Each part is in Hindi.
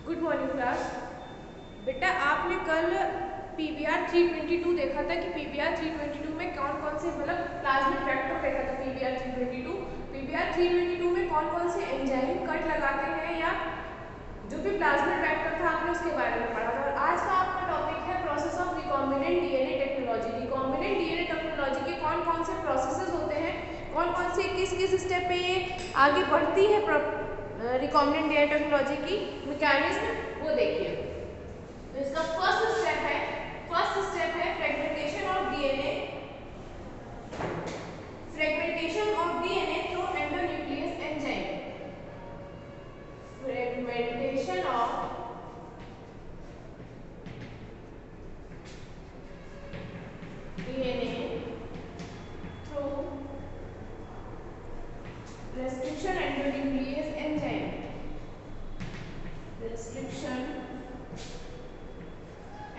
Good morning class. बेटा आपने कल PBR 322 देखा था कि PBR 322 में कौन कौन से मतलब प्लाज्मिक वेक्टर देखा था। PBR 322 में कौन कौन से एंजाइम कट लगाते हैं या जो भी प्लाज्मिक वेक्टर था आपने उसके बारे में पढ़ा था। और आज का आपका टॉपिक है process of recombinant DNA technology. Recombinant DNA technology के कौन कौन से प्रोसेसेस होते हैं, कौन कौन से किस किस स्टेप पे ये आगे बढ़ती है रिकॉम्बिनेंट डीएनए टेक्नोलॉजी की मैकेनिज्म, वो देखिए। तो इसका फर्स्ट स्टेप है fragmentation of DNA through endonuclease enzyme. Fragmentation of DNA through restriction endonuclease enzyme, restriction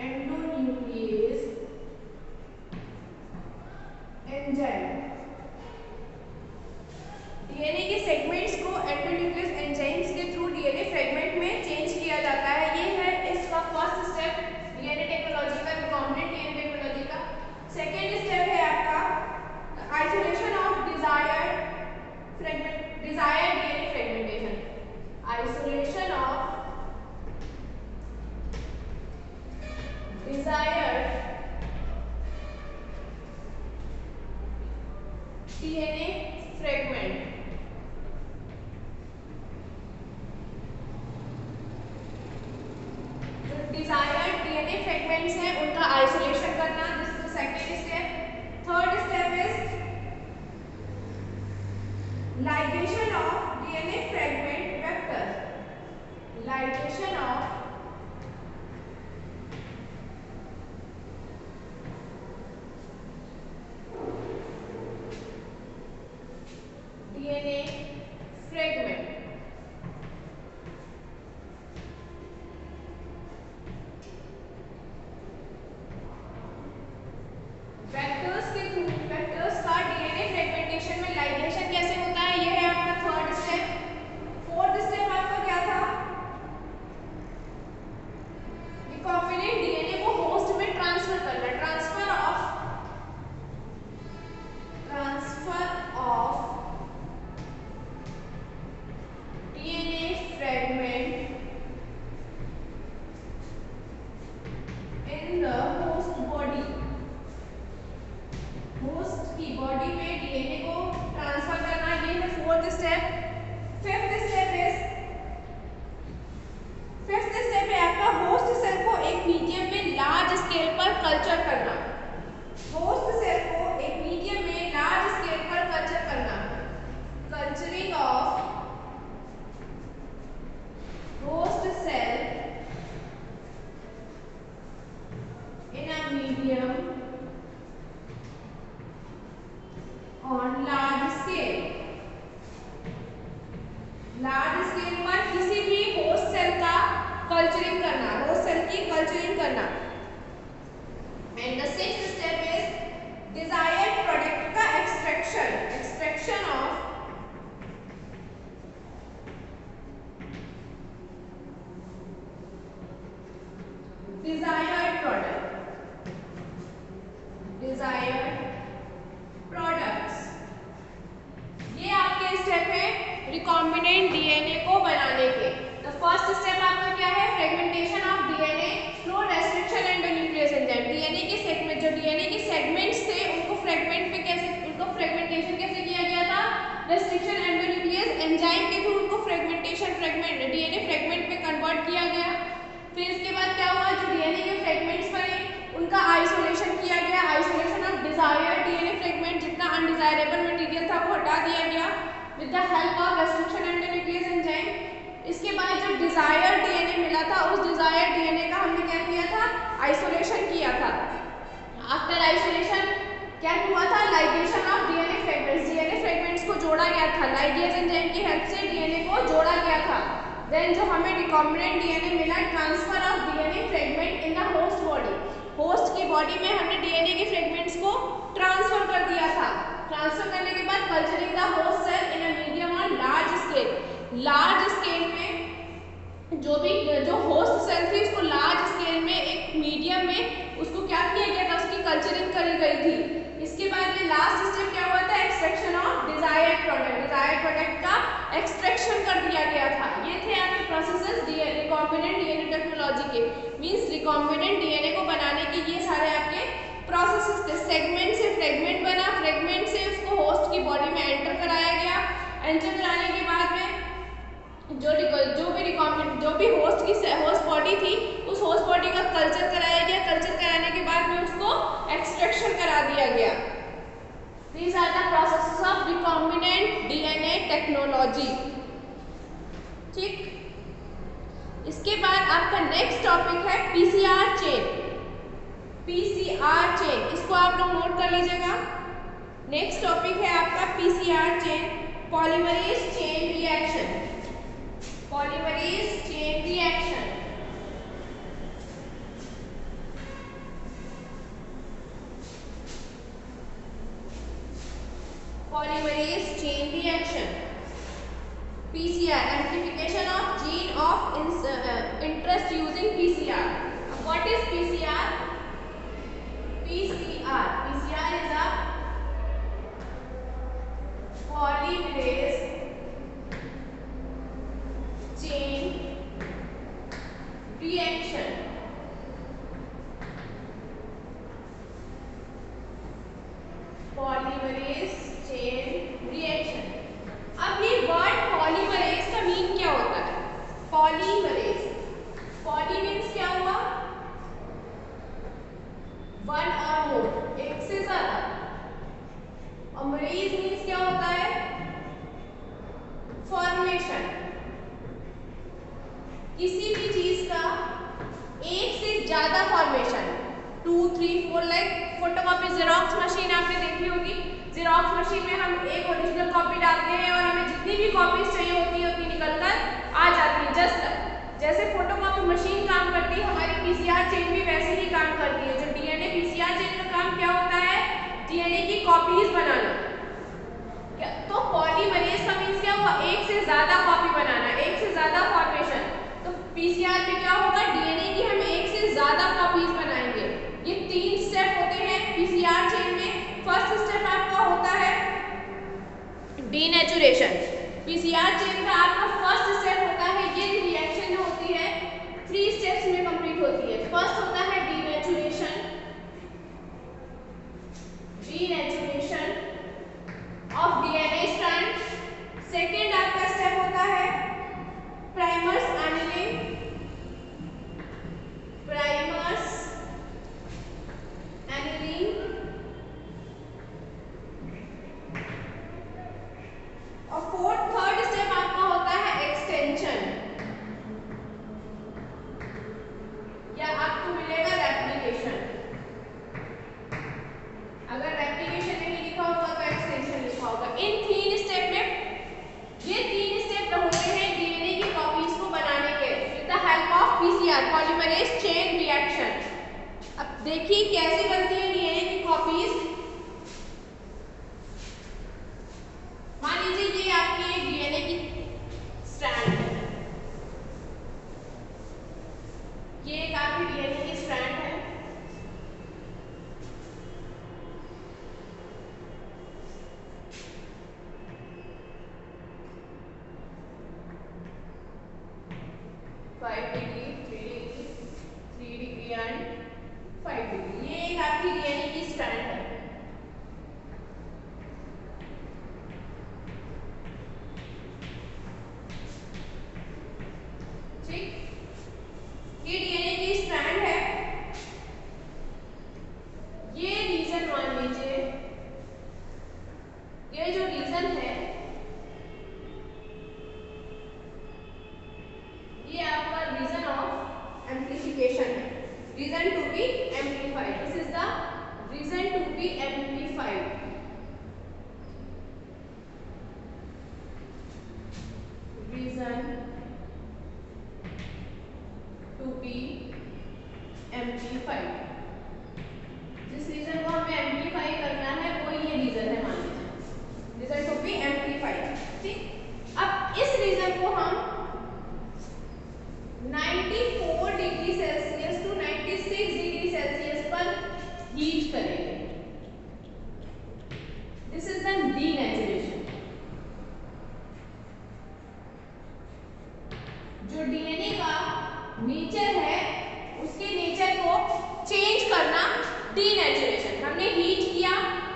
endonuclease enzyme। DNA के सेगमेंट्स को एंडोन्यूक्लियस एंजाइम्स के थ्रू डीएनए फ्रेगमेंट में चेंज किया जाता है। ये है इसका फर्स्ट स्टेप डीएनए टेक्नोलॉजी का, रिकॉम्बिनेंट डीएनए टेक्नोलॉजी का। सेकेंड स्टेप है आपका isolation of desired DNA fragmentation. Isolation of desired DNA fragment. जो डिजायर्ड डीएनए फ्रेगमेंट्स हैं उनका आइसोलेशन करना, this is the second step. Third step is ligation of DNA fragment vector। ligation of DNA fragment। Vectors के थ्रू वेक्टर्स का डीएनए फ्रेगमेंटेशन में लाइगेशन कैसे होता है, ये है आपका थर्ड स्टेप। फोर्थ स्टेप आपका क्या था, रिकॉम्बिनेंट डीएनए को होस्ट में ट्रांसफर करना। Transfer of DNA fragment in the host body. Host की बॉडी में डीएनए को ट्रांसफर करना, ये है फोर्थ स्टेप। फिफ्थ स्टेप है आपका होस्ट सेल को एक मीडियम में लार्ज स्केल पर कल्चर करना। होस्ट सेल को एक मीडियम में लार्ज स्केल पर कल्चर करना। Culturing of host cell in a medium on large scale. Large scale पर किसी भी होस्ट सेल का कल्चरिंग करना, होस्ट सेल की कल्चरिंग करना। And the sixth step is desired product का एक्सट्रैक्शन ऑफ डिजायर्ड प्रोडक्ट्स। ये आपके स्टेप है रिकॉम्बिनेंट डीएनए को बनाने के। तो फर्स्ट स्टेप आपका क्या है, fragmentation of DNA through restriction endonuclease enzyme. DNA के सेगमेंट, जो डीएनए के सेगमेंट्स थे उनको फ्रेगमेंटेशन कैसे किया गया था, रेस्ट्रिक्शन एंडोन्यूक्लियस एंजाइम के थ्रू उनको डीएनए फ्रेगमेंट में कन्वर्ट किया गया। फिर इसके बाद क्या हुआ, जो डीएनए के फ्रेगमेंट्स बने उनका आइसोलेशन किया गया। Isolation of desired DNA fragment, जितना अनडिजायरेबल मटेरियल था वो हटा दिया गया with the help of restriction endonuclease enzyme. इसके बाद जो डिजायर्ड डीएनए मिला था उस डिजायर्ड डीएनए का हमने क्या किया था, आइसोलेशन किया था। आफ्टर आइसोलेशन क्या हुआ था, ligation of DNA fragments. DNA fragments को जोड़ा गया था, लाइगेज एंजाइम की हेल्प से डीएनए को जोड़ा गया था। देन जो हमें रिकॉम्बिनेंट डीएनए मिला, transfer of DNA fragment in the host body. Host की बॉडी में हमने डीएनए के फ्रेगमेंट्स को ट्रांसफर कर दिया था। ट्रांसफर करने के बाद culturing the host cell in a medium on large scale. Large scale में जो होस्ट सेल थी उसको लार्ज स्केल में एक मीडियम में उसको क्या किया गया था, उसकी कल्चरिंग करी गई थी। इसके बाद में लास्ट स्टेप क्या हुआ था, एक्सट्रैक्शन ऑफ डिजायर्ड प्रोडक्ट का एक्सट्रैक्शन कर दिया गया था। ये थे आपके प्रोसेसेस रिकॉम्बिनेंट डीएनए टेक्नोलॉजी के, मींस रिकॉम्बिनेंट डीएनए को बनाने के ये सारे आपके प्रोसेसेस थे। सेगमेंट से फ्रेगमेंट बना, फ्रेगमेंट से उसको होस्ट की बॉडी में एंटर कराया गया। एंटर कराने के बाद में जो भी होस्ट बॉडी थी उस होस्ट बॉडी का कल्चर कराया गया। कल्चर कराने के बाद में उसको एक्सट्रैक्शन करा दिया गया। These are the processes of recombinant DNA technology। ठीक, इसके बाद आपका नेक्स्ट टॉपिक है पीसीआर चेन। पीसीआर चेन, इसको आप लोग नोट कर लीजिएगा। नेक्स्ट टॉपिक है आपका PCR chain, polymerase chain reaction. Polymerase chain reaction, polymerase chain reaction, PCR, amplification of gene of interest using PCR. What is PCR? PCR is a polymerase chain reaction। Polymerase chain reaction. अब ये वर्ड पॉलीमरेज का मीन क्या होता है? पॉलीमरेज, पॉली मीन्स क्या हुआ, वन और मोर, एक से ज्यादा, और मरेज मीन्स क्या होता है, फॉर्मेशन। किसी भी चीज का एक से ज्यादा formation, 2, 3, 4, like photocopy xerox machine आपने देखी होगी। जेरोक्स मशीन में हम एक ओरिजिनल कॉपी डालते हैं और हमें जितनी भी कॉपीज चाहिए होती है उतनी निकलकर आ जाती है। जस्ट जैसे फोटोकॉपी मशीन काम करती है, हमारी पीसीआर चेन भी वैसे ही काम करती है। जो डीएनए पीसीआर चेन का काम क्या होता है, डीएनए की कॉपीज बनाना। तो पॉलीमरेज का मीन्स क्या हुआ, एक से ज्यादा कॉपी बनाना, एक से ज्यादा फॉर्मेशन। तो पीसीआर में क्या होगा, डीएनए की हम एक से ज्यादा कॉपीज बनाएंगे। ये 3 स्टेप होते हैं पीसीआर चेन में। फर्स्ट स्टेप आपका होता है डीनेचुरेशन। पीसीआर चेन का आपका फर्स्ट स्टेप होता है, ये रिएक्शन जो होती है 3 स्टेप्स में कंप्लीट होती है। फर्स्ट होता है denaturation, denaturation of DNA strand. Second आपका स्टेप होता है प्राइमर्स एनिलिंग, प्राइमर्स एनिलिंग। और थर्ड स्टेप आपका होता है एक्सटेंशन, या आपको मिलेगा रेप्लिकेशन। अगर रेप्लिकेशन नहीं लिखा होगा तो एक्सटेंशन लिखा होगा। इन 3 स्टेप में, ये 3 स्टेप होते हैं डीएनए की कॉपीज को बनाने के with the help of PCR, polymerase chain reaction. अब देखिए कैसे बनती है डीएनए की कॉपीज। मान लीजिए ये आपकी एक डीएनए की स्ट्रैंड है, ये एक आपकी डीएनए की स्ट्रैंड है। ये एक आपकी डीएनए की स्ट्रैंड है। ठीक, ये डीएनए की स्ट्रैंड है। ये रीजन मान लीजिए, ये जो रीजन है ये आपका रीजन ऑफ एम्प्लीफिकेशन है, region to be amplified. This is the region to be amplified. Region to be amplified. जिस रीजन को हमें एम्प्लीफाई करना है वो ये रीजन है, मान लीजिए रीजन टू बी एम्प्लीफाइड। ठीक, अब इस रीजन को हम जो डीएनए का नेचर है उसके नेचर को चेंज करना डीनेचुरेशन। हमने हीट किया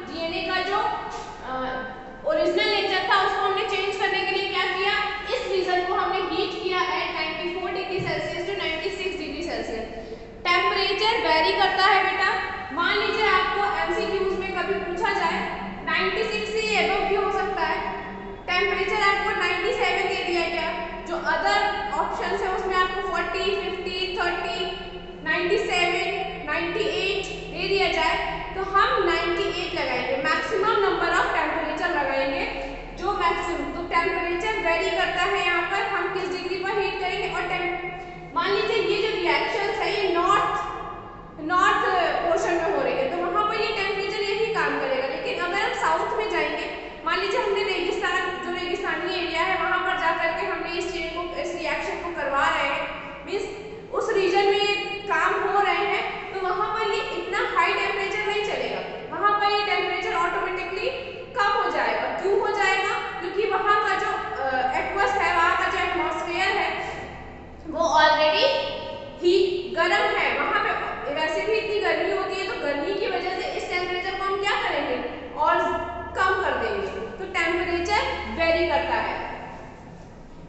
डीएनए का जो ओरिजिनल नेचर था उसको हमने चेंज करने के लिए क्या किया, इस रीजन को हमने हीट किया at 94 degree Celsius to 96 degree Celsius. Temperature vary करता है बेटा। मान लीजिए आपको एमसीक्यूज में कभी पूछा जाए 96 से एबव भी हो सकता है, टेम्परेचर आपको 97 दे दिया गया, जो अदर ऑप्शन है उसमें आपको 40, 50, 30, 97, 98 दे दिया जाए तो हम 98 लगाएंगे, मैक्सिमम नंबर ऑफ टेम्परेचर लगाएंगे जो मैक्सिमम। तो टेम्परेचर वेरी करता है यहाँ पर हम किस डिग्री पर हीट करेंगे। और मान लीजिए ये जो रिएक्शंस है ये नॉर्थ पोर्शन में हो रही है तो वहाँ पर ये टेम्परेचर यही काम करेगा। लेकिन अगर हम साउथ में जाएंगे, मान लीजिए हमने रेगिस्तान, जो रेगिस्तानी एरिया है वहाँ पर जाकर के हमने इस रिएक्शन को करवा रहे हैं, मीन्स उस रीजन में काम हो रहे हैं, तो वहाँ पर ये इतना हाई टेम्परेचर नहीं चलेगा, वहाँ पर ये टेम्परेचर ऑटोमेटिकली कम हो जाएगा। क्यों हो जाएगा, क्योंकि वहाँ का जो एक्वस है, वहाँ का जो एटमॉस्फेयर है वो ऑलरेडी ही गर्म है, वहाँ पे वैसे भी इतनी गर्मी होती है, तो गर्मी की वजह से इस टेम्परेचर को हम क्या करेंगे और कम कर देंगे। तो टेम्परेचर वेरी करता है।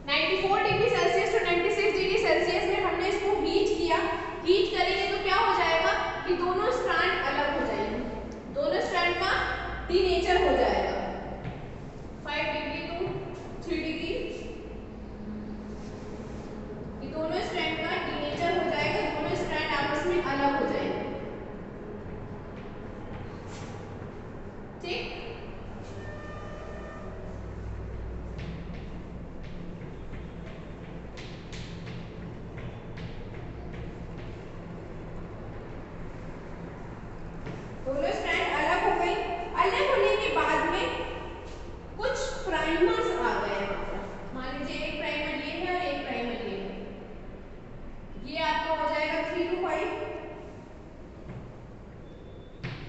94 degree Celsius to 96 degree Celsius में हमने इसको हीट किया, हीट करेंगे तो क्या हो जाएगा कि दोनों स्ट्रैंड अलग हो जाएंगे, दोनों स्ट्रैंड का डीनेचर हो जाएगा। 5 डिग्री टू 3 डिग्री, ये दोनों स्ट्रैंड का डीनेचर हो जाएगा, दोनों स्ट्रैंड आपस में अलग हो जाएंगे। ठीक, दोनों स्ट्रैंड अलग हो गई। अलग होने के बाद में कुछ प्राइमर्स आ गए यहाँ पर। मान लीजिए एक प्राइमर ये है और एक प्राइमर ये है, ये आपका हो जाएगा 3 to 5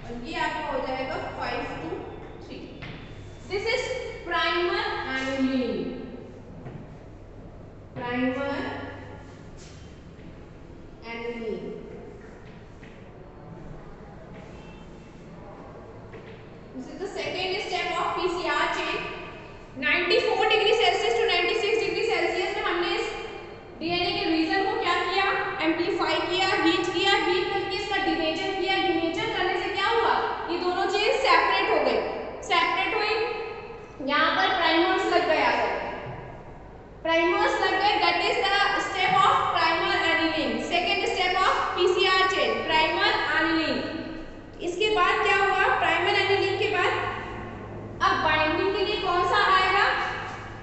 और ये आपका हो जाएगा 5 to 3। This is primer annealing, primer annealing. This is the second step of PCR chain. 94 degree Celsius to 96 degree Celsius में हमने इस डीएनए के रीजन को क्या किया, एम्पलीफाई किया, हीट किया, हीट करके इसका डीनेचर किया। डीनेचर करने से क्या हुआ, ये दोनों चीज सेपरेट हो गई, सेपरेट हुई, यहाँ पर प्राइमर्स लग गए, प्राइमर्स लग गए। That is the step of primer aniline, second step of PCR chain, primer aniline. इसके बाद क्या हुआ, प्राइमर एनिलीन के बाद अब बाइंडिंग के लिए कौन सा आएगा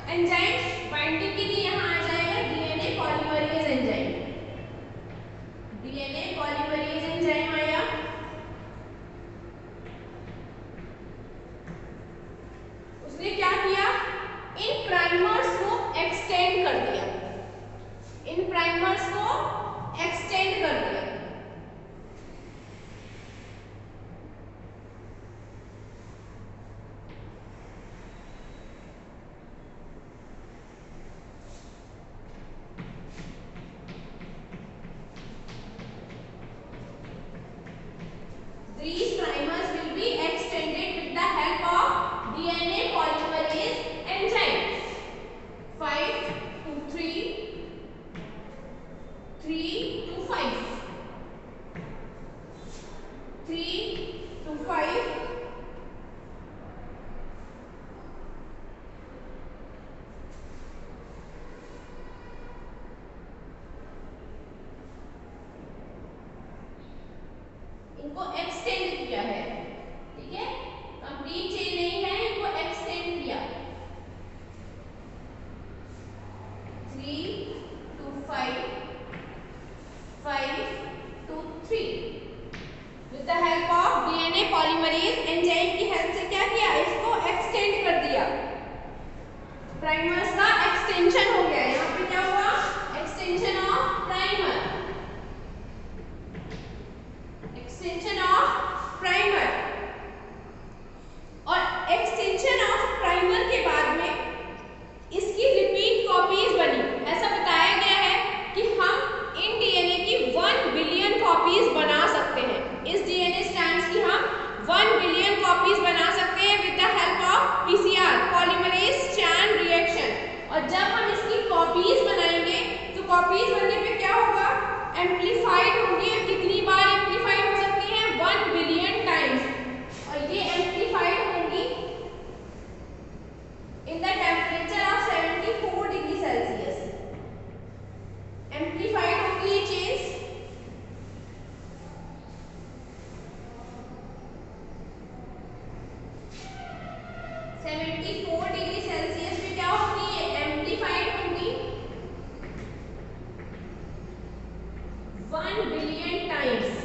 एंजाइम, बाइंडिंग के लिए यहाँ आ जाएगा DNA polymerase enzyme. DNA polymerase enzyme आया, उसने क्या किया, इन प्राइमर्स को एक्सटेंड कर दिया, इन प्राइमर्स को एक्सटेंड कर दिया। These primers will be extended with the help of DNA polymerase enzyme. 5 to 3, 3 to 5, 3 to 5, इनको एक्सटेंड किया है, ठीक है, कंप्लीट चेन नहीं है, इनको एक्सटेंड किया। 3 to 5, 5 to 3 with the help of DNA polymerase enzyme की हेल्प से क्या किया, इसको एक्सटेंड कर दिया। प्राइमर्स का एक्सटेंशन हो गया, यहाँ पे क्या हुआ, extension of primer, extension of primer. और एक्सटेंशन ऑफ प्राइमर के बाद में इसकी रिपीट कॉपीज बनी, ऐसा बताया गया है 1 बिलियन टाइम्स,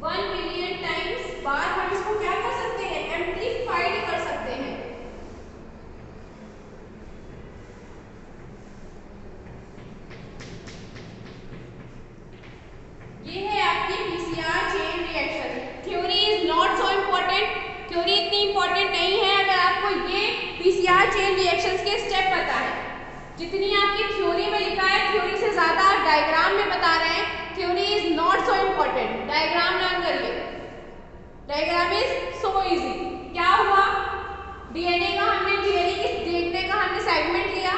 1 बिलियन टाइम्स बार हम इसको क्या कर सकते हैं, एम्प्लीफाइड कर सकते हैं। ये है आपकी PCR chain reaction. Theory is not so important, theory इतनी इम्पोर्टेंट नहीं है अगर आपको ये पीसीआर चेन रिएक्शंस के स्टेप पता है। जितनी आपकी थ्योरी में लिखा है, थ्योरी से ज्यादा आप डायग्राम में बता रहे हैं। Theory is not so important, diagram learn करिए। Diagram is so easy. क्या हुआ, डीएनए का हमने देखने का हमने सेगमेंट लिया,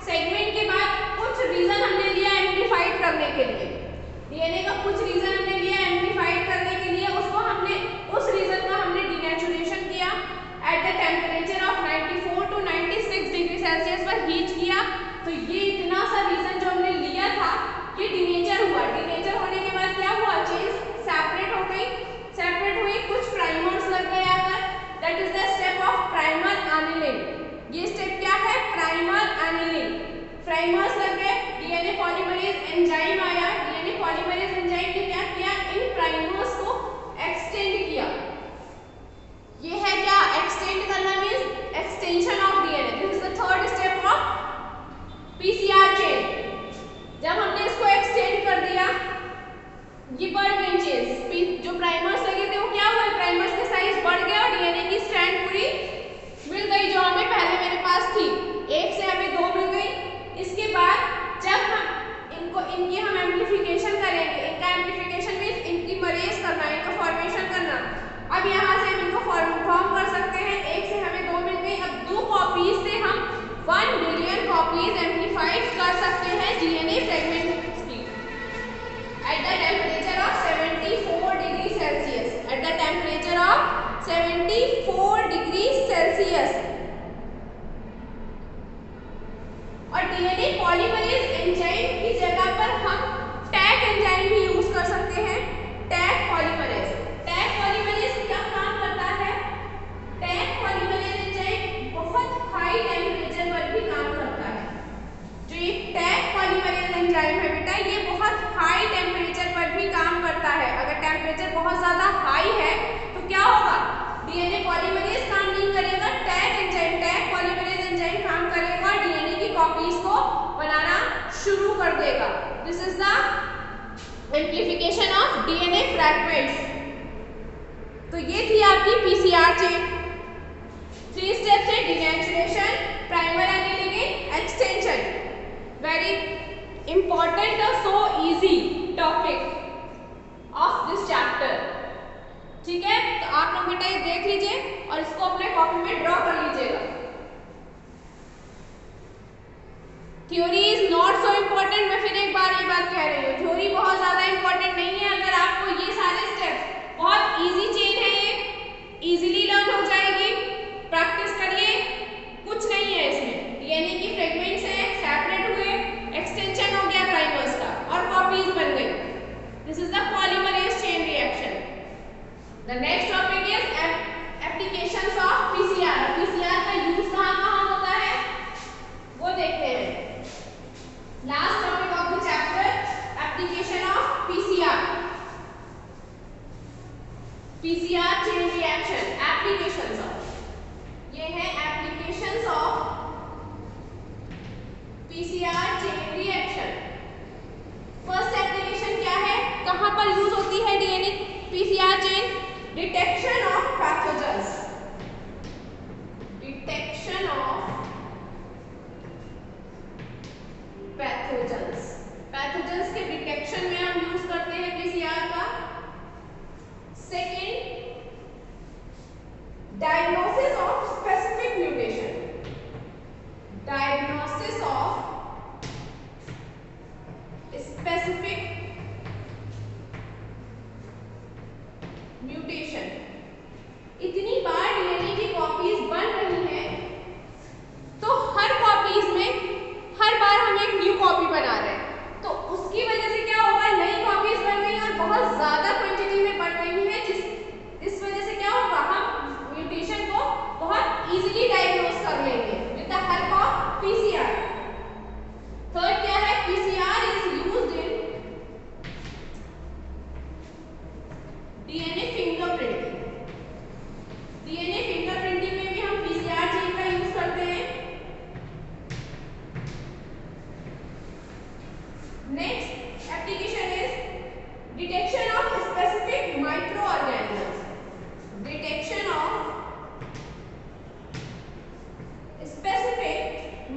सेगमेंट के बाद कुछ रीजन हमने लिया एम्प्लीफाइड करने के लिए। डीएनए का कुछ रीजन हमने लिया एम्प्लीफाइड करने के लिए, उसको हमने उस रीजन का हमने डिनेचुरेशन किया, at the temperature of 94 to 96 degree Celsius पर हीट किया। तो ये इतना सा रीजन जो हमने लिया था ये डिनेचर हुआ। डिनेचर होने के बाद क्या हुआ, चेन सेपरेट हो गई, सेपरेट हुई, कुछ प्राइमर्स लग गए आकर, that is the step of primer annealing. ये स्टेप क्या है, प्राइमर एनिलिंग। प्राइमर्स लग गए, डीएनए पॉलीमरेज एंजाइम आया, डीएनए पॉलीमरेज एंजाइम ने क्या किया, इन प्राइमर्स को एक्सटेंड किया। ये है क्या, एक्सटेंड करना means extension of DNA. This is the third step of PCR chain. जब हमने इसको एक्सटेंड कर दिया, ये बढ़ गई चेन्स, जो प्राइमर्स लगे थे वो क्या हुए, प्राइमर्स के साइज बढ़ गए और डीएनए की स्ट्रैंड पूरी मिल गई जो हमें पहले मेरे पास थी, एक से हमें दो मिल गई। इसके बाद जब हम इनकी हम एम्प्लीफिकेशन करेंगे, इनका एम्प्लीफिकेशन मींस इनकी मरेज करना, इनका फॉर्मेशन करना। अब यहाँ से हम इनको फॉर्म कर सकते हैं, एक से हमें दो मिल गई। अब 2 कॉपीज से हम 1 बिलियन कॉपीज एम्प्लीफाइड कर सकते हैं डीएनए फ्रेगमेंट्स की, at the temperature of 74 degree Celsius, at the temperature of 74 degree Celsius. और डीएनए पॉलीमरेज एंजाइम की जगह पर हम टैग एंजाइम भी यूज कर सकते हैं, टैग पॉलीमरेज। टैग पॉलीमरेज क्या काम करता है, टैग पॉलीमरेज एंजाइम बहुत हाई टेम्परेचर पर भी काम करता है। जो ये टैग पॉलीमरेज एंजाइम है बेटा, ये बहुत हाई टेम्परेचर पर भी काम करता है। अगर टेम्परेचर बहुत ज्यादा हाई है तो क्या होगा, डीएनए पॉलीमरेज काम नहीं करेगा, tag enzyme, tag polymerase enzyme काम करेगा, डीएनए की कॉपीज को बनाना शुरू कर देगा। This is the amplification of DNA fragments. तो ये थी आपकी पीसीआर चेन। 3 स्टेप्स है, denaturation, primer annealing, extension. Very important और so easy topic of this chapter. ठीक है, तो आप लोग बेटा ये देख लीजिए और इसको अपने कॉपी में ड्रॉ कर लीजिएगा। Theory is not so important, मैं फिर एक बार ये बात कह रही हूँ, थ्योरी बहुत ज्यादा इंपॉर्टेंट नहीं है। अगर आपको ये सारे स्टेप्स, बहुत इजी चेन है ये, इजीली लर्न हो जाएगी, प्रैक्टिस करिए, कुछ नहीं है इसमें। डीएनए की फ्रेगमेंट्स है, सेपरेट हुए, एक्सटेंशन हो गया प्राइमर्स का और कॉपीज बन गई। This is the polymerase chain reaction. The next topic is applications of PCR. PCR का यूज कहाँ होता है वो देखते हैं। Last topic of the chapter, application of PCR, PCR chain reaction, applications of, ये है applications of PCR chain reaction. First application क्या है, कहां पर यूज होती है DNA PCR chain, detection of pathogens, detection of pathogens, pathogens के डिटेक्शन में हम यूज करते हैं पीसीआर का। Second, diagnosis of specific mutation, diagnosis of specific mutation. इतनी बार डीएनए की कॉपीज बन रही हैं तो हर कॉपीज में हर बार हम एक न्यू कॉपी बना रहे हैं, तो उसकी वजह से क्या होगा, नई कॉपीज बन गई और बहुत ज्यादा क्वांटिटी में बन रही है, इस वजह से क्या होगा, हम म्यूटेशन को बहुत next application is detection of specific micro organisms. Detection of specific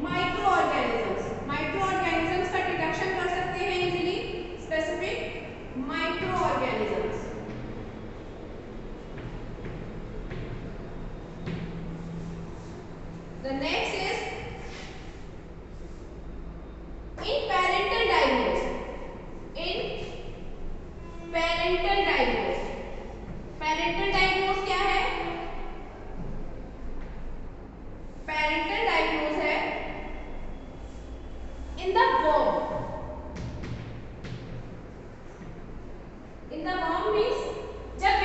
micro organisms. Micro organisms का डिटेक्शन कर सकते हैं easily, specific micro organisms. The next is in parental diagnosis. In parental diagnosis. Parental diagnosis क्या है? Parental diagnosis है in the womb. In the womb means जब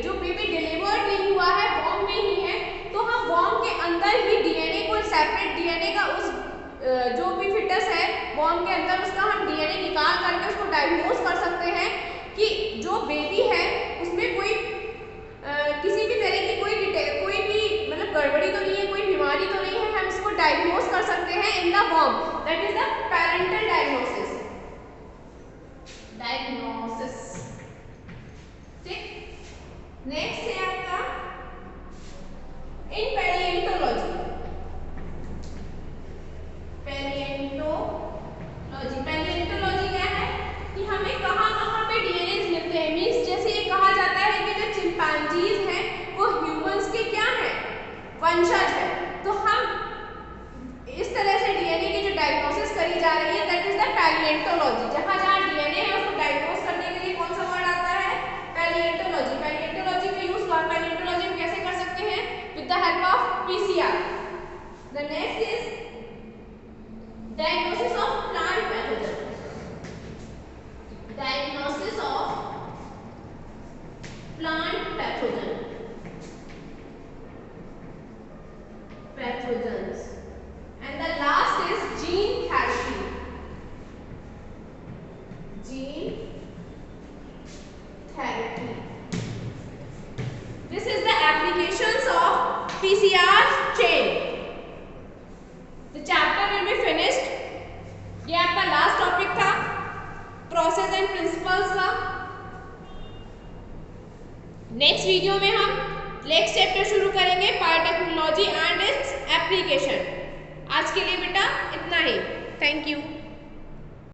जो बेबी डिलीवर्ड नहीं हुआ है, वॉर्म में ही है, तो हम वॉर्म के अंदर ही डीएनए को, सेपरेट डीएनए का उस जो भी फिटस है वॉर्म के अंदर, उसका हम डीएनए निकाल करके उसको डायग्नोज कर सकते हैं कि जो बेबी है उसमें कोई किसी भी तरह की कोई भी मतलब गड़बड़ी तो नहीं है, कोई बीमारी तो नहीं है, हम इसको डायग्नोज कर सकते हैं in the worm. That is the parental diagnosis. ठीक। नेक्स्ट है आपका इन पैलिएंटोलॉजी। पैलिएंटोलॉजी क्या है कि हमें कहाँ पे डीएनए मिलते हैं। मींस जैसे ये कहा जाता है कि जो चिंपैंजीज हैं वो ह्यूमंस के क्या है, वंशज है। तो हम इस तरह से डीएनए की जो डायग्नोसिस करी जा रही है, दैट इज द पैलिएंटोलॉजी। जहाँ डीएनए है उसको डायग्नोज करने के लिए कौन सा वर्ड आता है, पैलिएंटोलॉजी। पैलिएंटोलॉजी का यूज पैलिएंटोलॉजी में कैसे कर सकते हैं, with the help of PCR. The next is diagnosis of plant pathogen. Diagnosis of plant pathogen. Pathogens. And the last is gene therapy. Gene therapy. This is the applications of PCR chain. The chapter will be finished. ये आपका लास्ट टॉपिक था प्रोसेस एंड प्रिंसिपल्स का। नेक्स्ट वीडियो में हम नेक्स्ट चैप्टर शुरू करेंगे, बायोटेक्नोलॉजी एंड इट्स एप्लीकेशन। आज के लिए बेटा इतना ही। Thank you.